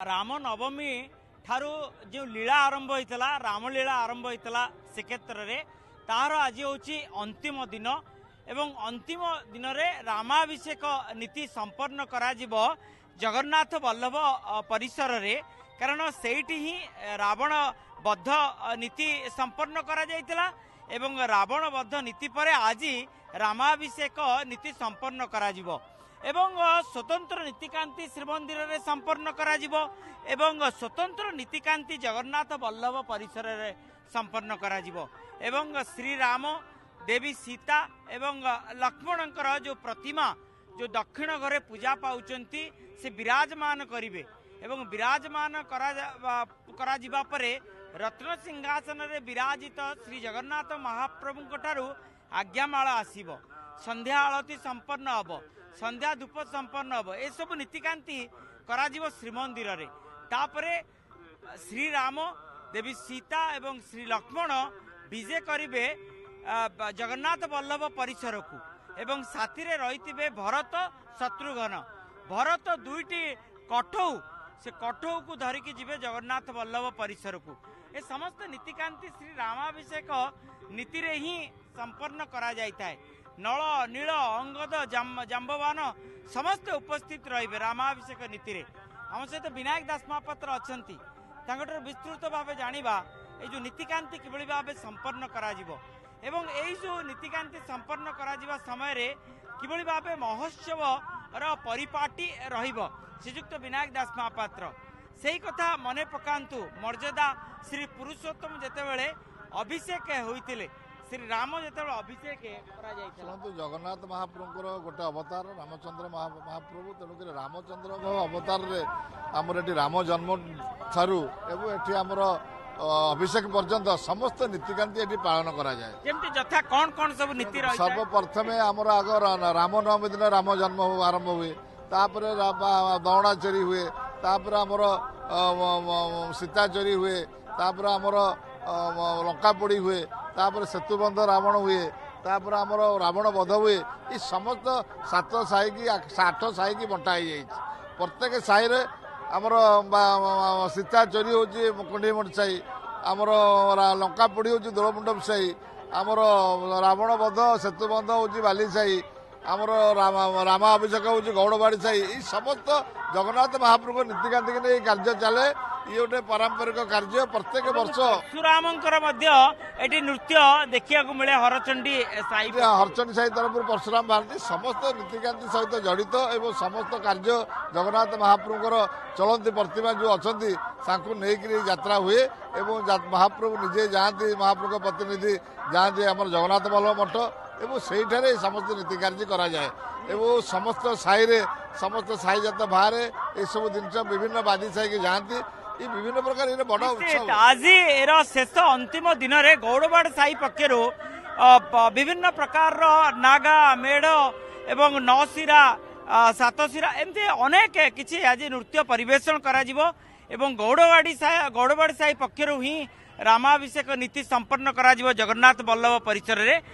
राम नवमी ठारू जो लीला आरंभ होता रामलीला आरंभ होता से क्षेत्र में तार आज हूँ अंतिम दिन एवं अंतिम दिन में रामाभिषेक नीति संपन्न करा जगन्नाथ वल्लभ परिसर रे कारण सेठी ही रावण बद्ध नीति संपन्न करा एवं रावण बद्ध नीति पर आज रामाभिषेक नीति संपन्न करा एवं स्वतंत्र नीतिकांति श्रीमंदिर रे संपन्न करा एवं स्वतंत्र नीतिकांति जगन्नाथ वल्लभ परिसर रे संपन्न करा एवं श्री राम देवी सीता एवं लक्ष्मणकर जो प्रतिमा जो दक्षिण घरे पूजा पाउचंती से विराजमान करिवे एवं विराजमान करा जिबा परे रत्न सिंहासन रे विराजित श्री जगन्नाथ महाप्रभु ठारू आज्ञामाला आसीबो संध्या आलती संपन्न हबो संध्या धूप संपन्न हम ए सब नीतिकांति करा श्रीमंदिर रे तापरे श्री राम देवी सीता एवं श्री लक्ष्मण विजय करिवे जगन्नाथ वल्लभ परिसर को एवं साथी रे रहिथिबे भरत शत्रुघ्न भरत दुईटी कठौ से कठौ को धरिकी जिवे जगन्नाथ वल्लभ परिसर को ए समस्त नीतिकांति श्री रामाभिषेक नीति रे ही संपन्न करा जायताय नल नील अंगद जाम्बवान समस्त उपस्थित रहिबे रामाभिषेक नीति रे हम सहित विनायक दास महापात्र अछंती तांकर विस्तृत भाव जानिबा ए जो नीतिकांति किभଳି भाव संपन्न करा जिवो एवं एई जो नीतिकांति संपन्न करा जिवा समय रे किभଳି भाव महोत्सव र परिपाटी रहिबो श्रीयुक्त विनायक दास महापात्र सेही कथा मने पकांतु मर्यादा श्री पुरुषोत्तम जेतेबेले अभिषेक होइतिले श्री राम जो अभिषेक शुणु जगन्नाथ महाप्रभुर गोटे अवतार रामचंद्र महाप्रभु तेणुक रामचंद्र अवतार आमर ये राम जन्म ठारू एवं ये आमर अभिषेक पर्यंत समस्त नीतिकांति ये पालन करा जथा कौन कौन सब नीति सब प्रथम आमर आग राम नवमी दिन राम जन्म आरंभ हुए तापर दौड़ा चोरी हुए तापर आमर सीता चोरी हुए तापर आमर लंका पोड़ी हुए तापर सेतुबंध रावण हुए तापर आमर रावण वध हुए ये समस्त 7 साई की 8 साई की बंटा हो प्रत्येक साई रे आमर सीता चोरी होची कुंडीमंड साई आमर लंका पोड़ी होची दोलमंडप साई आमर रावण वध सेतुबंध होची बाली साई आमर रामाभिषेक होची गौड़बाड़ी साई ये समस्त जगन्नाथ महाप्रभु नीतिकांति के नहीं कार्य चले ये गोटे पारंपरिक कार्य प्रत्येक वर्ष परशुरामंकर नृत्य देखा मिले हरचंडी साई हरचंडी साई तरफ परशुराम भारती समस्त नीतिकांति सहित जड़ित एवं समस्त कार्य जगन्नाथ महाप्रभुଙ୍କର चलती प्रतिमा जो अच्छा नहीं यात्रा हुए एवं महाप्रभु निजे जाती महाप्रभु प्रतिनिधि जाती आम जगन्नाथ वल्लभ मठ एवं से समस्त नीति कार्य करा जाए एवं समस्त साई रे समस्त साई जात बाहर ये सब जिन विभिन्न बादी साई की जाती ये विभिन्न प्रकार ये बड़ उत्सव आज शेष अंतिम दिन में गौड़बाड़ साई पक्षर विभिन्न प्रकार नागा मेढ़ एवं नौशिरा सातशिरा एमती अनेक किसी आज नृत्य परिवेषण करा एवं गौड़बाड़ी साई पक्षर ही रामाभिषेक नीति संपन्न करा जगन्नाथ वल्लभ परिसर रे।